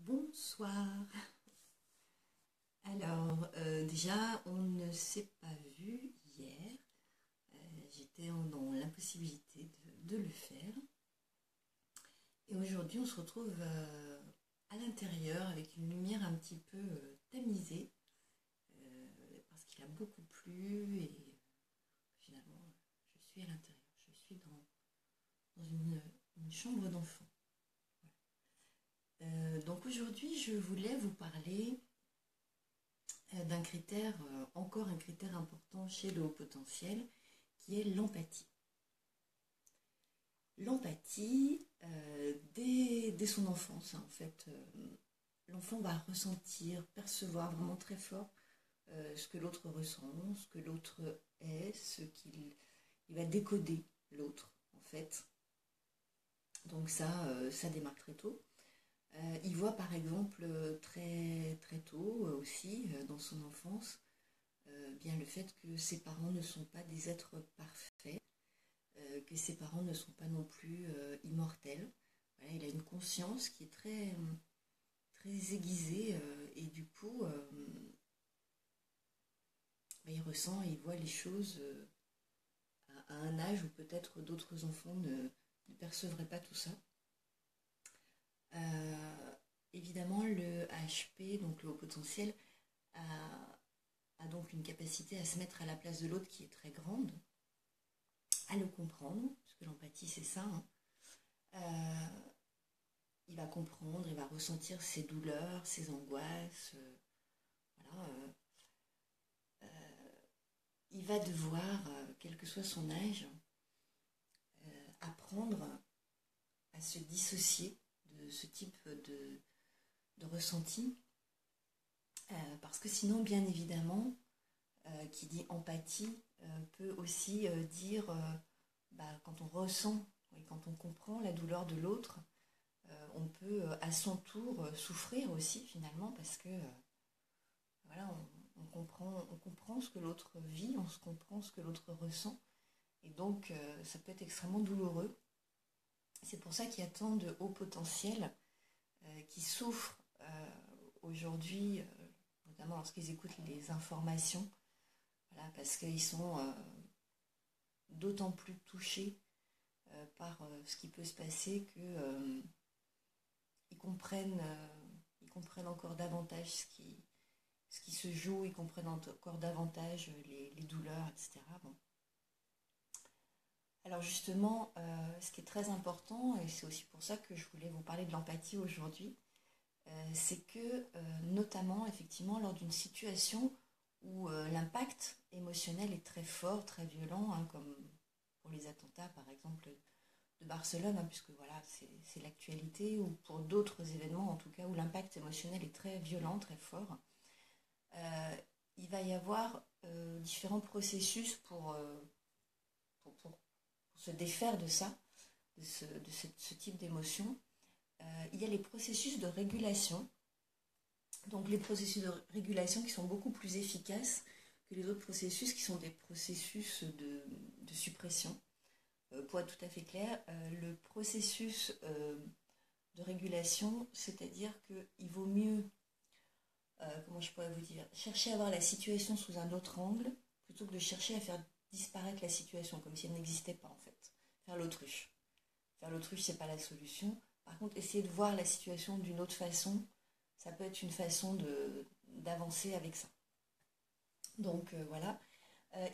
Bonsoir. Alors, déjà, on ne s'est pas vu hier. J'étais dans l'impossibilité de le faire. Et aujourd'hui, on se retrouve à l'intérieur avec une lumière un petit peu tamisée parce qu'il a beaucoup plu et finalement, je suis à l'intérieur. Je suis dans une chambre d'enfant. Donc aujourd'hui, je voulais vous parler d'un critère, encore un critère important chez le haut potentiel, qui est l'empathie. L'empathie, dès son enfance, hein, en fait, l'enfant va ressentir, percevoir vraiment très fort ce que l'autre ressent, ce que l'autre est, il va décoder l'autre, en fait. Donc ça démarre très tôt. Il voit par exemple très, très tôt aussi, dans son enfance, bien le fait que ses parents ne sont pas des êtres parfaits, que ses parents ne sont pas non plus immortels. Voilà, il a une conscience qui est très, très aiguisée et du coup, il ressent et il voit les choses à un âge où peut-être d'autres enfants ne percevraient pas tout ça. Évidemment, le HP, donc le haut potentiel, a donc une capacité à se mettre à la place de l'autre qui est très grande, à le comprendre, parce que l'empathie c'est ça, hein. Il va comprendre, il va ressentir ses douleurs, ses angoisses, voilà. Il va devoir, quel que soit son âge, apprendre à se dissocier de ce type de ressenti, parce que sinon, bien évidemment, qui dit empathie peut aussi dire quand on ressent et quand on comprend la douleur de l'autre, on peut à son tour souffrir aussi finalement parce que voilà, on comprend ce que l'autre vit, on se comprend ce que l'autre ressent et donc ça peut être extrêmement douloureux. C'est pour ça qu'il y a tant de hauts potentiels qui souffrent aujourd'hui, notamment lorsqu'ils écoutent les informations, voilà, parce qu'ils sont d'autant plus touchés par ce qui peut se passer que ils comprennent encore davantage ce qui se joue, ils comprennent encore davantage les douleurs, etc. Bon. Alors justement, ce qui est très important, et c'est aussi pour ça que je voulais vous parler de l'empathie aujourd'hui, c'est que notamment effectivement lors d'une situation où l'impact émotionnel est très fort, très violent, hein, comme pour les attentats par exemple de Barcelone, hein, puisque voilà, c'est l'actualité, ou pour d'autres événements en tout cas où l'impact émotionnel est très violent, très fort, il va y avoir différents processus pour se défaire de ça, de ce type d'émotion. Il y a les processus de régulation, donc les processus de régulation qui sont beaucoup plus efficaces que les autres processus qui sont des processus de suppression. Pour être tout à fait clair, le processus de régulation, c'est-à-dire qu'il vaut mieux, comment je pourrais vous dire, chercher à voir la situation sous un autre angle, plutôt que de chercher à faire disparaître la situation, comme si elle n'existait pas en fait. Faire l'autruche. Faire l'autruche, c'est pas la solution. Par contre, essayer de voir la situation d'une autre façon, ça peut être une façon d'avancer avec ça. Donc voilà.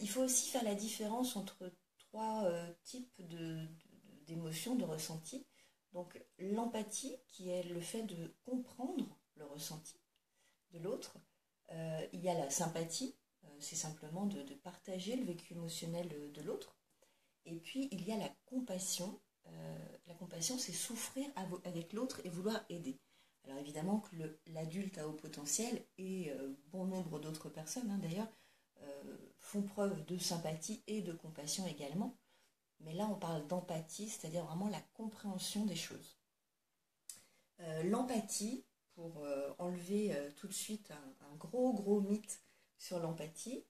Il faut aussi faire la différence entre trois types d'émotions, de ressentis. Donc l'empathie, qui est le fait de comprendre le ressenti de l'autre. Il y a la sympathie, c'est simplement de partager le vécu émotionnel de l'autre. Et puis il y a la compassion. La compassion, c'est souffrir avec l'autre et vouloir aider. Alors évidemment que l'adulte à haut potentiel et bon nombre d'autres personnes, hein, d'ailleurs, font preuve de sympathie et de compassion également. Mais là, on parle d'empathie, c'est-à-dire vraiment la compréhension des choses. L'empathie, pour enlever tout de suite un gros mythe sur l'empathie,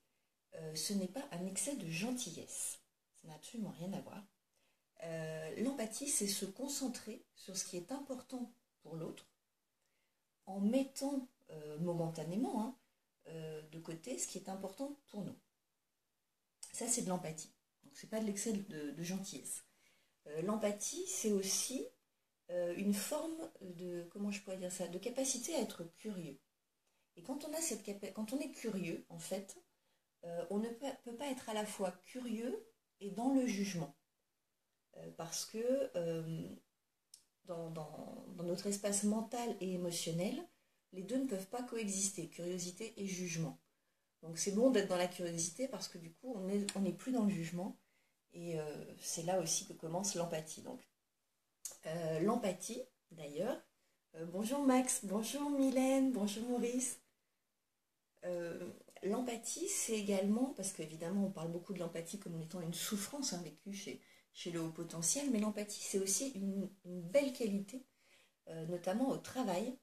ce n'est pas un excès de gentillesse. Ça n'a absolument rien à voir. L'empathie, c'est se concentrer sur ce qui est important pour l'autre, en mettant momentanément de côté ce qui est important pour nous. Ça, c'est de l'empathie. Donc, ce n'est pas de l'excès de gentillesse. L'empathie, c'est aussi une forme de, comment je pourrais dire ça, de capacité à être curieux. Et quand on est curieux, en fait, on ne peut pas être à la fois curieux et dans le jugement. Parce que dans notre espace mental et émotionnel, les deux ne peuvent pas coexister, curiosité et jugement. Donc c'est bon d'être dans la curiosité parce que du coup, on n'est plus dans le jugement. Et c'est là aussi que commence l'empathie. Donc l'empathie, d'ailleurs, bonjour Max, bonjour Mylène, bonjour Maurice. L'empathie, c'est également, parce qu'évidemment on parle beaucoup de l'empathie comme étant une souffrance vécue chez le haut potentiel, mais l'empathie c'est aussi une belle qualité, notamment au travail,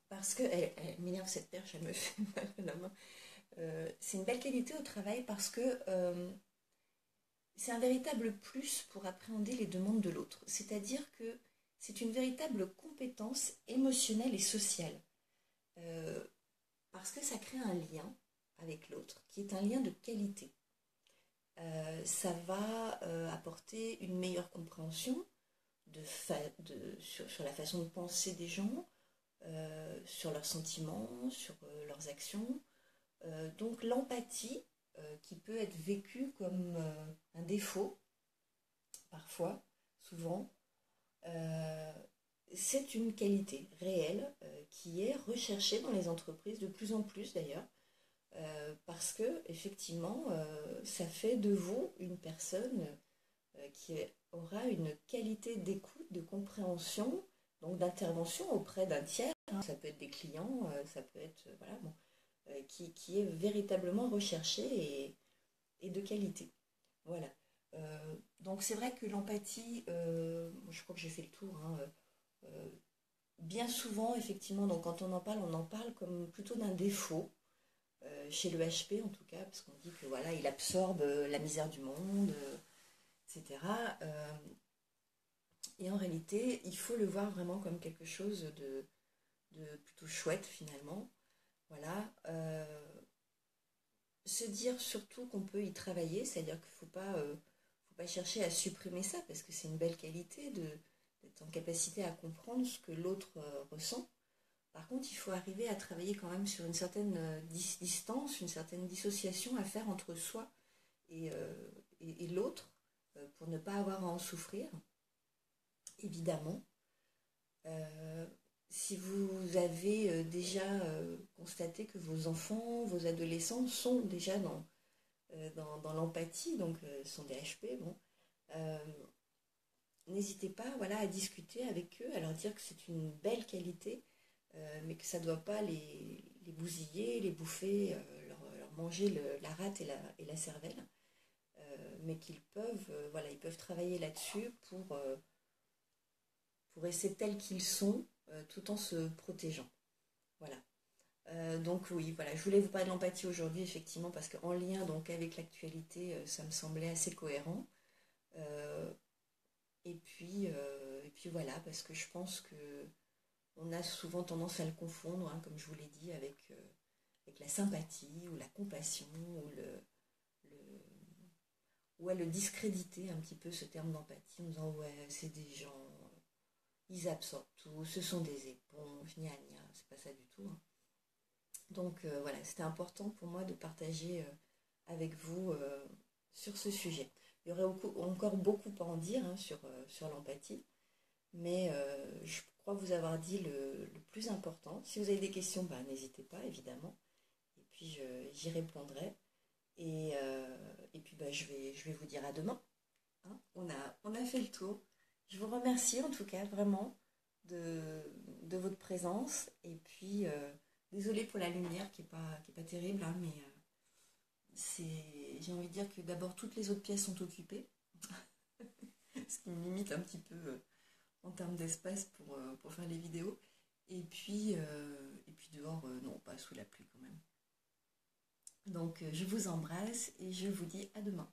parce que, elle m'énerve cette perche, elle me fait mal à la main, c'est une belle qualité au travail parce que c'est un véritable plus pour appréhender les demandes de l'autre, c'est-à-dire que c'est une véritable compétence émotionnelle et sociale. Parce que ça crée un lien avec l'autre, qui est un lien de qualité. Ça va apporter une meilleure compréhension sur la façon de penser des gens, sur leurs sentiments, sur leurs actions. Donc l'empathie, qui peut être vécue comme un défaut, parfois, souvent, c'est une qualité réelle qui est recherchée dans les entreprises de plus en plus d'ailleurs, parce que effectivement, ça fait de vous une personne qui aura une qualité d'écoute, de compréhension, donc d'intervention auprès d'un tiers. Ça peut être des clients, ça peut être voilà, bon, qui est véritablement recherché et de qualité. Voilà. Donc c'est vrai que l'empathie, je crois que j'ai fait le tour. Bien souvent, effectivement, donc quand on en parle comme plutôt d'un défaut, chez le HP en tout cas, parce qu'on dit que voilà, il absorbe la misère du monde, etc. Et en réalité, il faut le voir vraiment comme quelque chose de plutôt chouette finalement. Voilà. Se dire surtout qu'on peut y travailler, c'est-à-dire qu'il ne faut pas chercher à supprimer ça, parce que c'est une belle qualité d'être en capacité à comprendre ce que l'autre ressent. Par contre, il faut arriver à travailler quand même sur une certaine distance, une certaine dissociation à faire entre soi et l'autre, pour ne pas avoir à en souffrir, évidemment. Si vous avez déjà constaté que vos enfants, vos adolescents sont déjà dans l'empathie, donc sont des HP, bon, n'hésitez pas voilà, à discuter avec eux, à leur dire que c'est une belle qualité, mais que ça ne doit pas les bousiller, les bouffer, leur manger la rate et la cervelle, mais qu'ils peuvent, voilà, ils peuvent travailler là-dessus pour rester tels qu'ils sont, tout en se protégeant. Voilà. Donc oui, voilà, je voulais vous parler de l'empathie aujourd'hui, effectivement, parce qu'en lien donc, avec l'actualité, ça me semblait assez cohérent. Et puis voilà, parce que je pense que on a souvent tendance à le confondre, comme je vous l'ai dit, avec la sympathie ou la compassion ou à le discréditer un petit peu ce terme d'empathie en disant ouais, c'est des gens, ils absorbent tout, ce sont des éponges, gna gna, c'est pas ça du tout. Donc voilà, c'était important pour moi de partager avec vous sur ce sujet. Il y aurait encore beaucoup à en dire sur l'empathie, mais je crois vous avoir dit le plus important. Si vous avez des questions, n'hésitez pas, évidemment. Et puis j'y répondrai. Et puis je vais vous dire à demain. Hein. On a fait le tour. Je vous remercie en tout cas vraiment de votre présence. Et puis, désolée pour la lumière qui est pas terrible, mais j'ai envie de dire que d'abord toutes les autres pièces sont occupées. Ce qui me limite un petit peu en termes d'espace pour faire les vidéos. Et puis dehors, non, pas sous la pluie quand même. Donc je vous embrasse et je vous dis à demain.